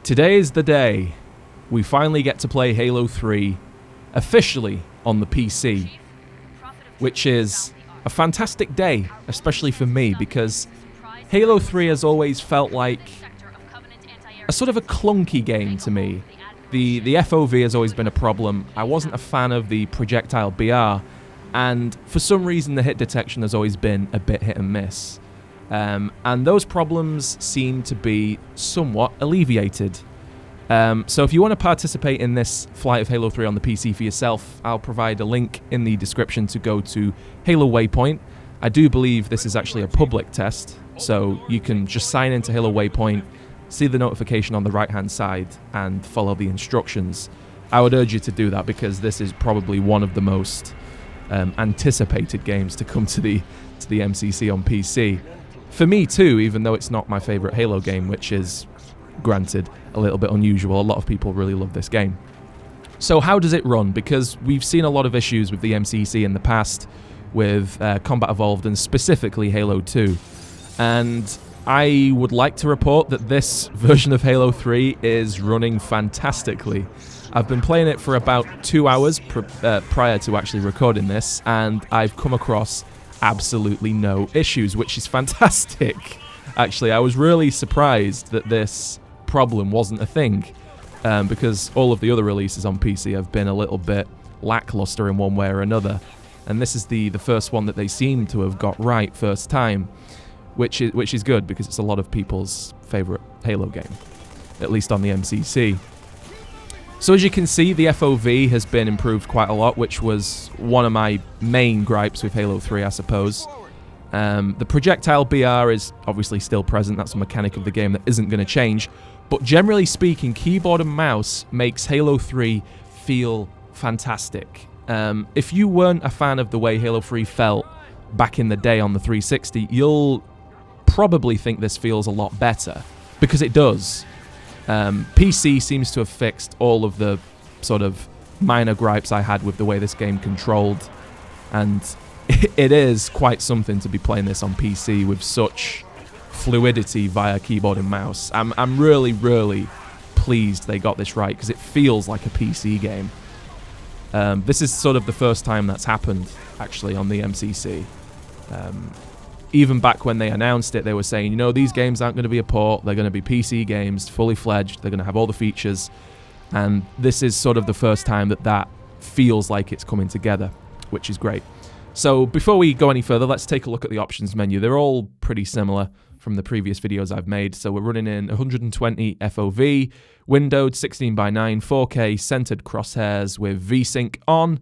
Today is the day we finally get to play Halo 3 officially on the PC, which is a fantastic day, especially for me, because Halo 3 has always felt like a sort of a clunky game to me. The FOV has always been a problem. I wasn't a fan of the projectile BR, and for some reason the hit detection has always been a bit hit and miss. And those problems seem to be somewhat alleviated. So if you want to participate in this flight of Halo 3 on the PC for yourself, I'll provide a link in the description to go to Halo Waypoint. I do believe this is actually a public test, so you can just sign into Halo Waypoint, see the notification on the right-hand side, and follow the instructions. I would urge you to do that because this is probably one of the most anticipated games to come to the MCC on PC. For me too, even though it's not my favourite Halo game, which is, granted, a little bit unusual. A lot of people really love this game. So how does it run? Because we've seen a lot of issues with the MCC in the past with Combat Evolved and specifically Halo 2. And I would like to report that this version of Halo 3 is running fantastically. I've been playing it for about 2 hours prior to actually recording this, and I've come across absolutely no issues, which is fantastic. Actually, I was really surprised that this problem wasn't a thing, because all of the other releases on PC have been a little bit lackluster in one way or another, and this is the first one that they seem to have got right first time, which is good because it's a lot of people's favourite Halo game, at least on the MCC. So as you can see, the FOV has been improved quite a lot, which was one of my main gripes with Halo 3, I suppose. The projectile BR is obviously still present. That's a mechanic of the game that isn't going to change. But generally speaking, keyboard and mouse makes Halo 3 feel fantastic. If you weren't a fan of the way Halo 3 felt back in the day on the 360, you'll probably think this feels a lot better, because it does. PC seems to have fixed all of the sort of minor gripes I had with the way this game controlled, and it is quite something to be playing this on PC with such fluidity via keyboard and mouse. I'm really, really pleased they got this right, because it feels like a PC game. This is sort of the first time that's happened, actually, on the MCC. Even back when they announced it, they were saying, you know, these games aren't going to be a port, they're going to be PC games, fully fledged, they're going to have all the features, and this is sort of the first time that feels like it's coming together, which is great. So before we go any further, let's take a look at the options menu. They're all pretty similar from the previous videos I've made. So we're running in 120 FOV, windowed 16:9, 4K, centered crosshairs with VSync on,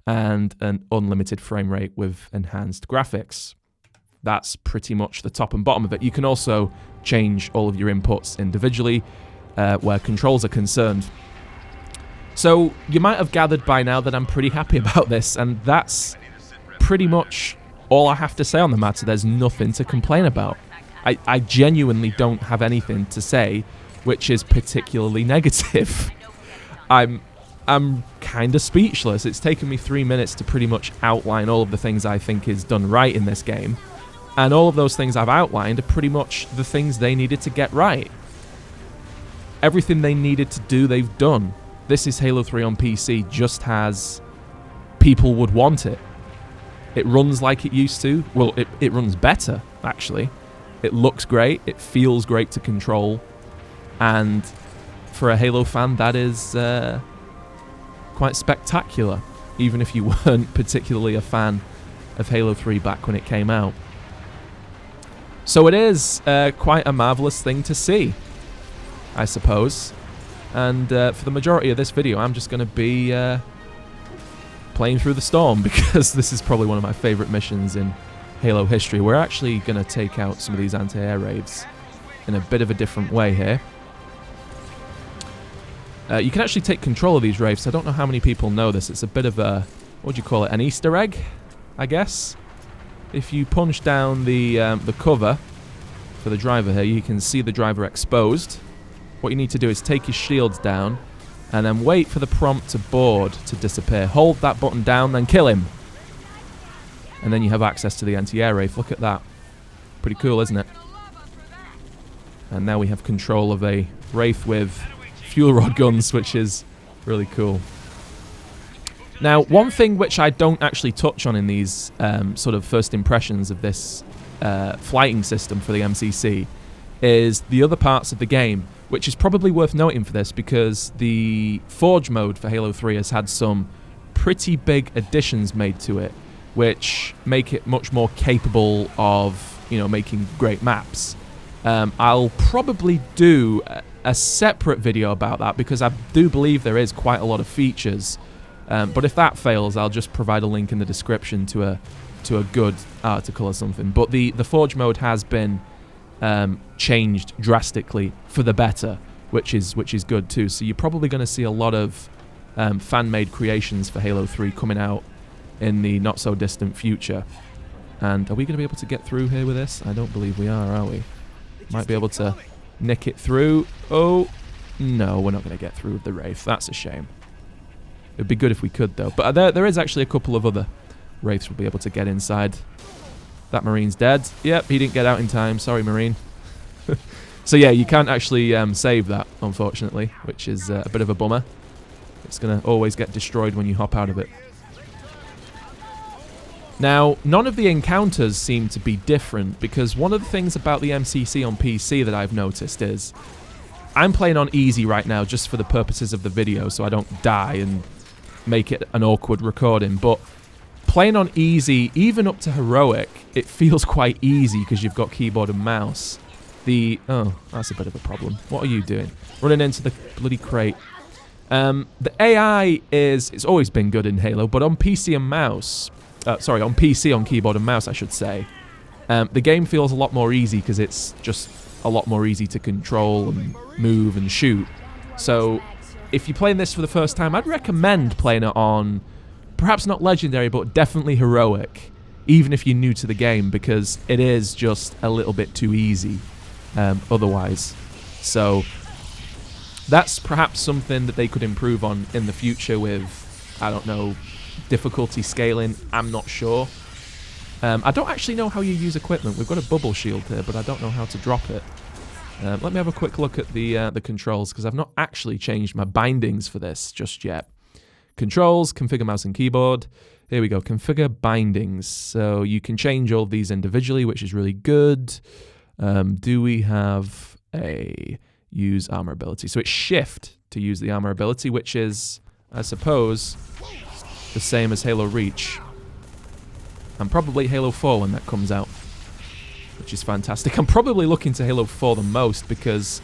and an unlimited frame rate with enhanced graphics. That's pretty much the top and bottom of it. You can also change all of your inputs individually where controls are concerned. So you might have gathered by now that I'm pretty happy about this, and that's pretty much all I have to say on the matter. There's nothing to complain about. I genuinely don't have anything to say which is particularly negative. I'm kind of speechless. It's taken me 3 minutes to pretty much outline all of the things I think is done right in this game. And all of those things I've outlined are pretty much the things they needed to get right. Everything they needed to do, they've done. This is Halo 3 on PC, just as people would want it. It runs like it used to. Well, it runs better, actually. It looks great. It feels great to control. And for a Halo fan, that is quite spectacular, even if you weren't particularly a fan of Halo 3 back when it came out. So it is quite a marvellous thing to see, I suppose. And for the majority of this video, I'm just going to be playing through the storm, because this is probably one of my favourite missions in Halo history. We're actually going to take out some of these anti-air raids in a bit of a different way here. You can actually take control of these raids. I don't know how many people know this. It's a bit of a, what do you call it, an Easter egg, I guess. If you punch down the cover for the driver here, you can see the driver exposed. What you need to do is take his shields down and then wait for the prompt to board to disappear. Hold that button down, then kill him. And then you have access to the anti-air rifle. Look at that. Pretty cool, isn't it? And now we have control of a Wraith with fuel rod guns, which is really cool. Now, one thing which I don't actually touch on in these sort of first impressions of this flighting system for the MCC is the other parts of the game, which is probably worth noting for this because the Forge mode for Halo 3 has had some pretty big additions made to it, which make it much more capable of, you know, making great maps. I'll probably do a separate video about that because I do believe there is quite a lot of features. But if that fails, I'll just provide a link in the description to a good article or something. But the Forge mode has been changed drastically for the better, which is good too. So you're probably going to see a lot of fan-made creations for Halo 3 coming out in the not-so-distant future. And are we going to be able to get through here with this? I don't believe we are we? Might be able to nick it through. Oh, no, we're not going to get through with the Wraith. That's a shame. It'd be good if we could, though. But there is actually a couple of other Wraiths we'll be able to get inside. That Marine's dead. Yep, he didn't get out in time. Sorry, Marine. So, yeah, you can't actually save that, unfortunately, which is a bit of a bummer. It's going to always get destroyed when you hop out of it. Now, none of the encounters seem to be different because one of the things about the MCC on PC that I've noticed is I'm playing on easy right now just for the purposes of the video so I don't die and make it an awkward recording, but playing on easy, even up to heroic, it feels quite easy because you've got keyboard and mouse. Oh, that's a bit of a problem. What are you doing? Running into the bloody crate. The AI it's always been good in Halo, but on PC and mouse... sorry, on PC, on keyboard and mouse, I should say. The game feels a lot more easy because it's just a lot more easy to control and move and shoot. So, if you're playing this for the first time, I'd recommend playing it on, perhaps not Legendary, but definitely Heroic, even if you're new to the game, because it is just a little bit too easy otherwise. So, that's perhaps something that they could improve on in the future with, I don't know, difficulty scaling. I'm not sure. I don't actually know how you use equipment. We've got a bubble shield here, but I don't know how to drop it. Let me have a quick look at the controls, because I've not actually changed my bindings for this just yet. Controls, configure mouse and keyboard. Here we go, configure bindings. So you can change all of these individually, which is really good. Do we have a use armor ability? So it's shift to use the armor ability, which is, I suppose, the same as Halo Reach. And probably Halo 4 when that comes out, which is fantastic. I'm probably looking to Halo 4 the most because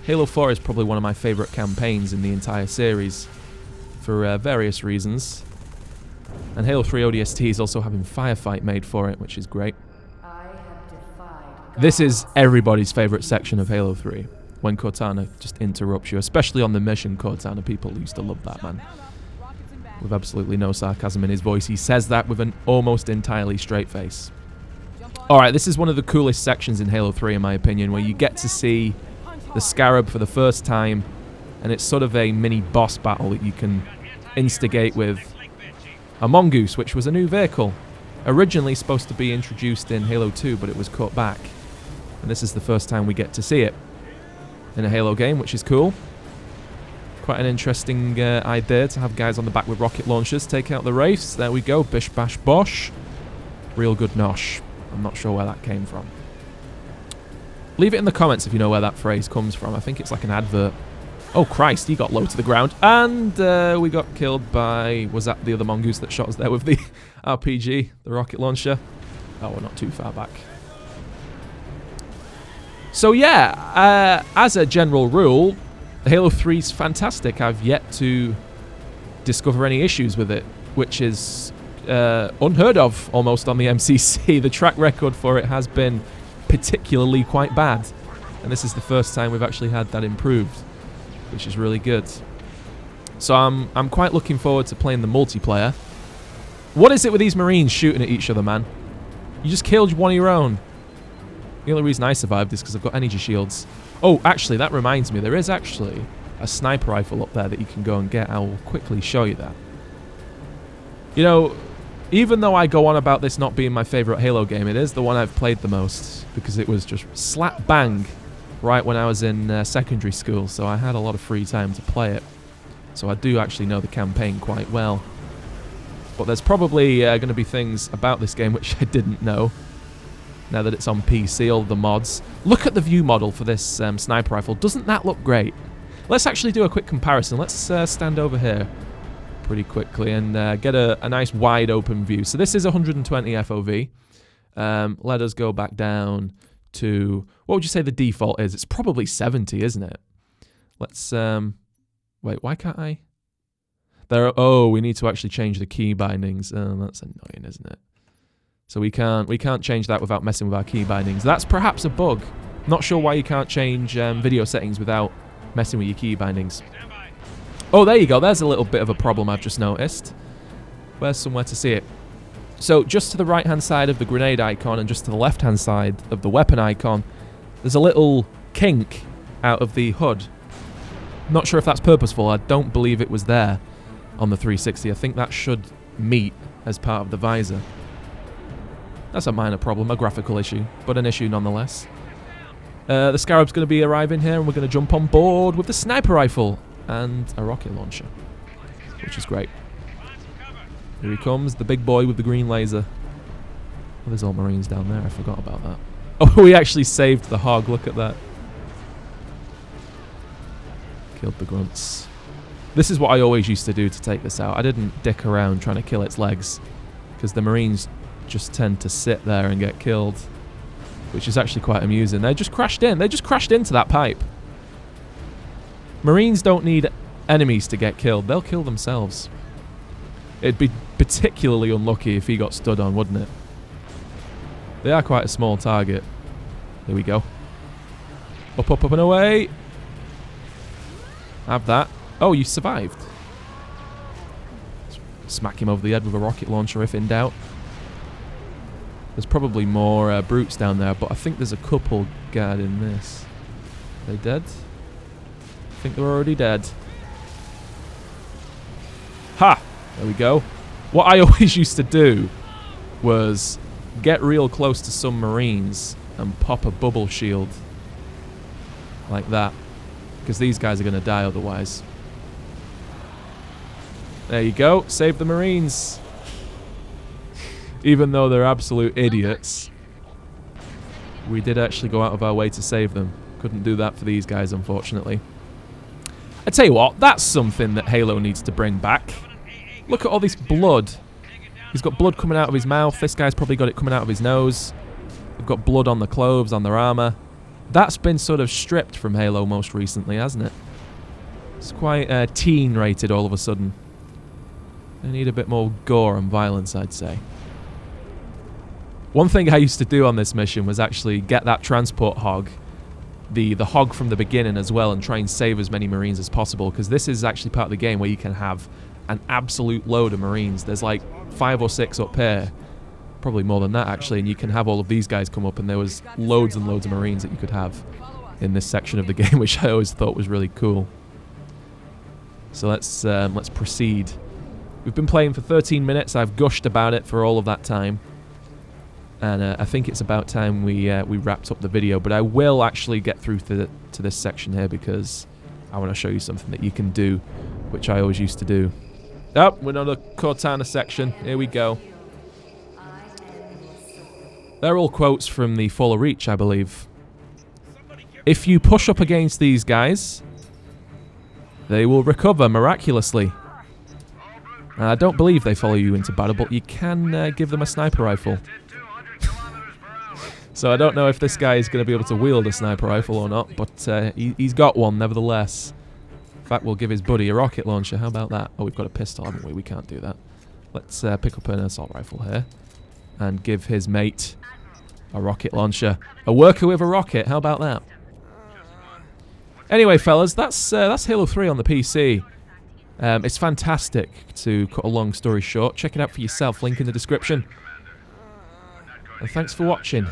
Halo 4 is probably one of my favourite campaigns in the entire series for various reasons. And Halo 3 ODST is also having Firefight made for it, which is great. This is everybody's favourite section of Halo 3, when Cortana just interrupts you, especially on the mission. Cortana, people used to love that, man. With absolutely no sarcasm in his voice, he says that with an almost entirely straight face. Alright, this is one of the coolest sections in Halo 3 in my opinion, where you get to see the Scarab for the first time, and it's sort of a mini boss battle that you can instigate with a Mongoose, which was a new vehicle. Originally supposed to be introduced in Halo 2, but it was cut back. And this is the first time we get to see it in a Halo game, which is cool. Quite an interesting idea to have guys on the back with rocket launchers take out the Wraiths. There we go, bish bash bosh. Real good nosh. I'm not sure where that came from. Leave it in the comments if you know where that phrase comes from. I think it's like an advert. Oh Christ, he got low to the ground. And we got killed by... Was that the other Mongoose that shot us there with the RPG, the rocket launcher? Oh, we're not too far back. So yeah, as a general rule, Halo 3's fantastic. I've yet to discover any issues with it, which is unheard of almost on the MCC. The track record for it has been particularly quite bad, and this is the first time we've actually had that improved, which is really good. So I'm quite looking forward to playing the multiplayer. What is it with these Marines shooting at each other, man? You just killed one of your own. The only reason I survived is because I've got energy shields. Oh, actually, that reminds me. There is actually a sniper rifle up there that you can go and get. I will quickly show you that. You know, even though I go on about this not being my favourite Halo game, it is the one I've played the most because it was just slap bang right when I was in secondary school, so I had a lot of free time to play it. So I do actually know the campaign quite well. But there's probably going to be things about this game which I didn't know. Now that it's on PC, all the mods. Look at the view model for this sniper rifle. Doesn't that look great? Let's actually do a quick comparison. Let's stand over here pretty quickly and get a nice wide open view. So this is 120 FOV. Let us go back down to, what would you say the default is? It's probably 70, isn't it? Let's, wait, why can't I? Oh, we need to actually change the key bindings. Oh, that's annoying, isn't it? So we can't change that without messing with our key bindings. That's perhaps a bug. Not sure why you can't change video settings without messing with your key bindings. Oh, there you go. There's a little bit of a problem I've just noticed. Where's somewhere to see it? So just to the right-hand side of the grenade icon and just to the left-hand side of the weapon icon, there's a little kink out of the HUD. Not sure if that's purposeful. I don't believe it was there on the 360. I think that should meet as part of the visor. That's a minor problem, a graphical issue, but an issue nonetheless. The Scarab's going to be arriving here, and we're going to jump on board with the sniper rifle and a rocket launcher, which is great. Here he comes, the big boy with the green laser. Oh, there's all Marines down there, I forgot about that. Oh, we actually saved the hog, look at that. Killed the grunts. This is what I always used to do to take this out. I didn't dick around trying to kill its legs, because the Marines just tend to sit there and get killed, which is actually quite amusing. They just crashed in. They just crashed into that pipe. Marines don't need enemies to get killed. They'll kill themselves. It'd be particularly unlucky if he got stood on, wouldn't it? They are quite a small target. There we go. Up, up, up and away. Have that. Oh, you survived. Smack him over the head with a rocket launcher if in doubt. There's probably more brutes down there, but I think there's a couple guarding this. Are they dead? I think they're already dead. Ha! There we go. What I always used to do was get real close to some Marines and pop a bubble shield. Like that. Because these guys are going to die otherwise. There you go. Save the Marines. Even though they're absolute idiots, we did actually go out of our way to save them. Couldn't do that for these guys, unfortunately. I tell you what, that's something that Halo needs to bring back. Look at all this blood. He's got blood coming out of his mouth. This guy's probably got it coming out of his nose. They've got blood on the clothes, on their armor. That's been sort of stripped from Halo most recently, hasn't it? It's quite teen rated all of a sudden. They need a bit more gore and violence, I'd say. One thing I used to do on this mission was actually get that transport hog, the hog from the beginning as well, and try and save as many Marines as possible, because this is actually part of the game where you can have an absolute load of Marines. There's like 5 or 6 up here, probably more than that actually, and you can have all of these guys come up, and there was loads and loads of Marines that you could have in this section of the game, which I always thought was really cool. So let's proceed. We've been playing for 13 minutes. I've gushed about it for all of that time. And I think it's about time we wrapped up the video. But I will actually get through to this section here because I want to show you something that you can do, which I always used to do. Oh, we're on the Cortana section. Here we go. They're all quotes from the Fall of Reach, I believe. If you push up against these guys, they will recover miraculously. I don't believe they follow you into battle, but you can give them a sniper rifle. So I don't know if this guy is going to be able to wield a sniper rifle or not, but he's got one nevertheless. In fact, we'll give his buddy a rocket launcher. How about that? Oh, we've got a pistol, haven't we? We can't do that. Let's pick up an assault rifle here and give his mate a rocket launcher. A worker with a rocket. How about that? Anyway, fellas, that's Halo 3 on the PC. It's fantastic, to cut a long story short. Check it out for yourself, link in the description. And thanks for watching.